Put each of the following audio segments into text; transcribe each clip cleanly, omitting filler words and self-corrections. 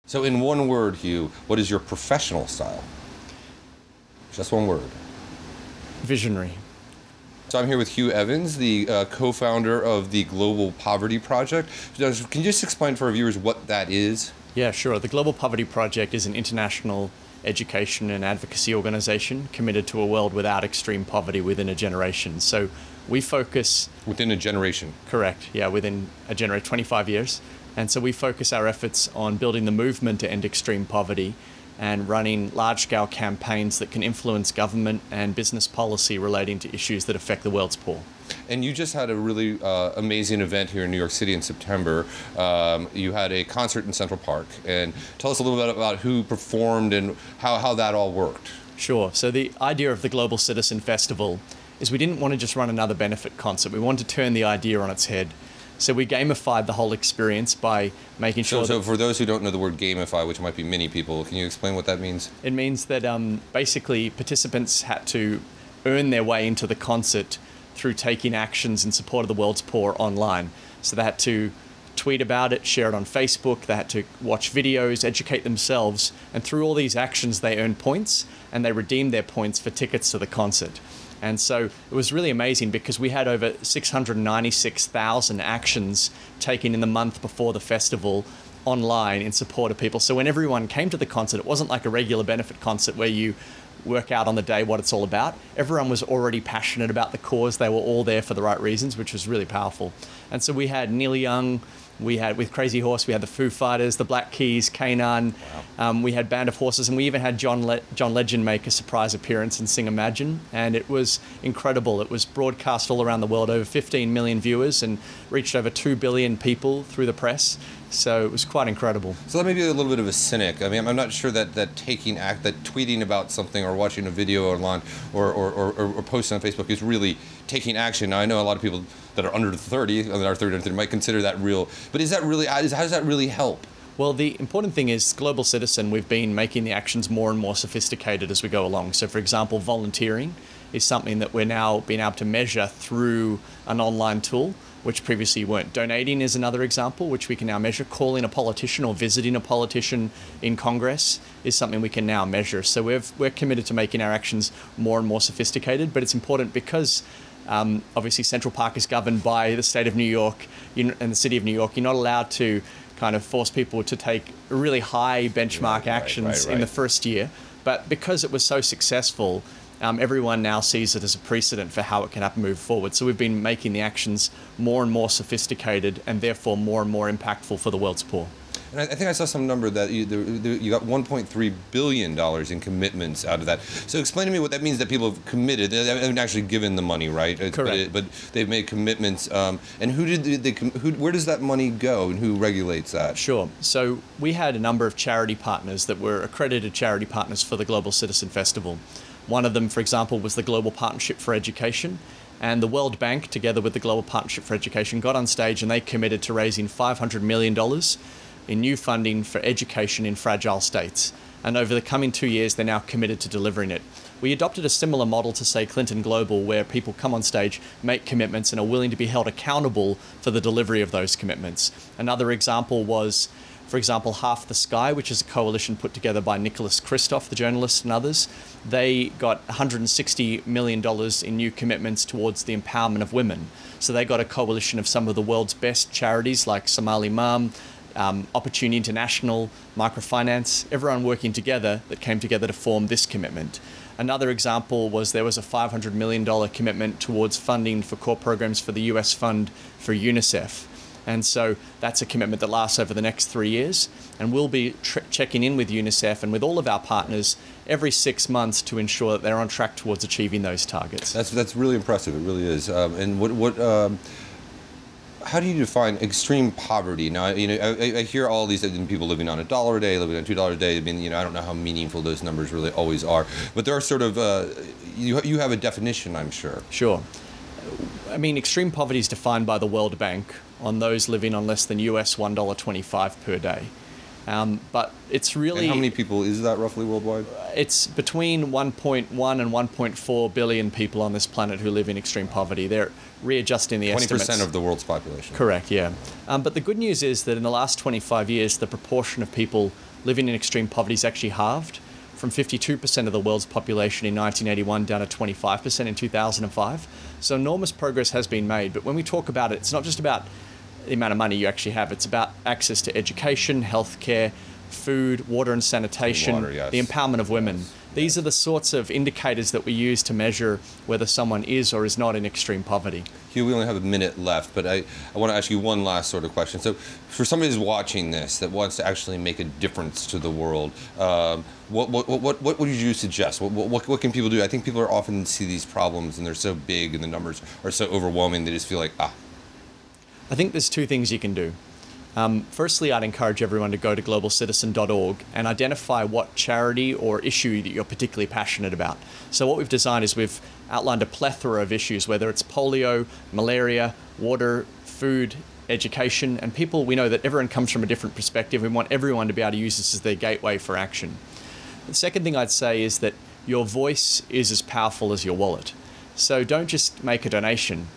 So in one word, Hugh, what is your professional style? Just one word. Visionary. So I'm here with Hugh Evans, the co-founder of the Global Poverty Project. Can you just explain for our viewers what that is? Yeah, sure. The Global Poverty Project is an international education and advocacy organization committed to a world without extreme poverty within a generation. So we focus... Within a generation? Correct, yeah, within a generation, 25 years. And so we focus our efforts on building the movement to end extreme poverty and running large-scale campaigns that can influence government and business policy relating to issues that affect the world's poor. And you just had a really amazing event here in New York City in September. You had a concert in Central Park. And tell us a little bit about who performed and how that all worked. Sure. So the idea of the Global Citizen Festival is we didn't want to just run another benefit concert. We wanted to turn the idea on its head. So we gamified the whole experience by making sure So for those who don't know the word gamify, which might be many people, can you explain what that means? It means that basically participants had to earn their way into the concert through taking actions in support of the world's poor online. So they had to tweet about it, share it on Facebook, they had to watch videos, educate themselves, and through all these actions they earned points, and they redeemed their points for tickets to the concert. And so it was really amazing because we had over 696,000 actions taken in the month before the festival online in support of people. So when everyone came to the concert, it wasn't like a regular benefit concert where you work out on the day what it's all about. Everyone was already passionate about the cause. They were all there for the right reasons, which was really powerful. And so we had Neil Young, we had with Crazy Horse, we had the Foo Fighters, the Black Keys, Kanan. Wow. We had Band of Horses, and we even had John Legend make a surprise appearance and sing Imagine. And it was incredible. It was broadcast all around the world, over 15 million viewers, and reached over 2 billion people through the press. So it was quite incredible. So let me be a little bit of a cynic. I mean, I'm not sure that tweeting about something or watching a video online or posting on Facebook is really taking action. Now, I know a lot of people that are under 30, that are 30 and 30 might consider that real, but how does that really help? Well, the important thing is, Global Citizen, we've been making the actions more and more sophisticated as we go along. So, for example, volunteering is something that we're now being able to measure through an online tool, which previously weren't. Donating is another example, which we can now measure. Calling a politician or visiting a politician in Congress is something we can now measure. So we're committed to making our actions more and more sophisticated, but it's important because obviously Central Park is governed by the state of New York and the city of New York. You're not allowed to kind of force people to take really high benchmark actions in the first year. But because it was so successful, everyone now sees it as a precedent for how it can happen move forward. So we've been making the actions more and more sophisticated and therefore more and more impactful for the world's poor. And I think I saw some number that you got $1.3 billion in commitments out of that. So explain to me what that means, that people have committed. They haven't actually given the money, right? Correct. But they've made commitments. And where does that money go and who regulates that? Sure. So we had a number of charity partners that were accredited charity partners for the Global Citizen Festival. One of them, for example, was the Global Partnership for Education. And the World Bank, together with the Global Partnership for Education, got on stage and they committed to raising $500 million in new funding for education in fragile states. And over the coming 2 years, they're now committed to delivering it. We adopted a similar model to, say, Clinton Global, where people come on stage, make commitments, and are willing to be held accountable for the delivery of those commitments. Another example was, for example, Half the Sky, which is a coalition put together by Nicholas Kristof, the journalist, and others. They got $160 million in new commitments towards the empowerment of women. So they got a coalition of some of the world's best charities like Somali Mom, Opportunity International, Microfinance, everyone working together that came together to form this commitment. Another example was there was a $500 million commitment towards funding for core programs for the US Fund for UNICEF. And so that's a commitment that lasts over the next 3 years. And we'll be checking in with UNICEF and with all of our partners every 6 months to ensure that they're on track towards achieving those targets. That's really impressive. It really is. And how do you define extreme poverty? Now, I hear all these people living on $1 a day, living on $2 a day. I mean, I don't know how meaningful those numbers really always are. But there are sort of, you have a definition, I'm sure. Sure. I mean, extreme poverty is defined by the World Bank on those living on less than US $1.25 per day. But it's really... And how many people is that roughly worldwide? It's between 1.1 and 1.4 billion people on this planet who live in extreme poverty. They're readjusting the estimates. 20% of the world's population. Correct, yeah. But the good news is that in the last 25 years, the proportion of people living in extreme poverty is actually halved from 52% of the world's population in 1981 down to 25% in 2005. So enormous progress has been made. But when we talk about it, it's not just about the amount of money you actually have. It's about access to education, healthcare, food, water and sanitation, Water, yes. the empowerment of women. Yes. These are the sorts of indicators that we use to measure whether someone is or is not in extreme poverty. Hugh, we only have a minute left, but I want to ask you one last sort of question. So for somebody who's watching this that wants to actually make a difference to the world, what would you suggest? What can people do? I think people are often see these problems and they're so big and the numbers are so overwhelming, they just feel like, I think there's two things you can do. Firstly, I'd encourage everyone to go to globalcitizen.org and identify what charity or issue that you're particularly passionate about. So what we've designed is we've outlined a plethora of issues, whether it's polio, malaria, water, food, education, and people, we know that everyone comes from a different perspective. We want everyone to be able to use this as their gateway for action. The second thing I'd say is that your voice is as powerful as your wallet. So don't just make a donation.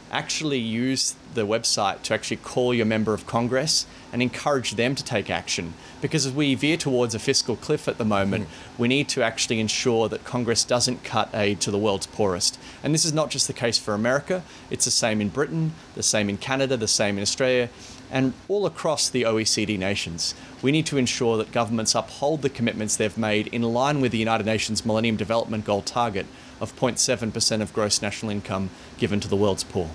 Actually use the website to actually call your member of Congress and encourage them to take action. Because as we veer towards a fiscal cliff at the moment, we need to actually ensure that Congress doesn't cut aid to the world's poorest. And this is not just the case for America, it's the same in Britain, the same in Canada, the same in Australia, and all across the OECD nations. We need to ensure that governments uphold the commitments they've made in line with the United Nations Millennium Development Goal target of 0.7% of gross national income given to the world's poor.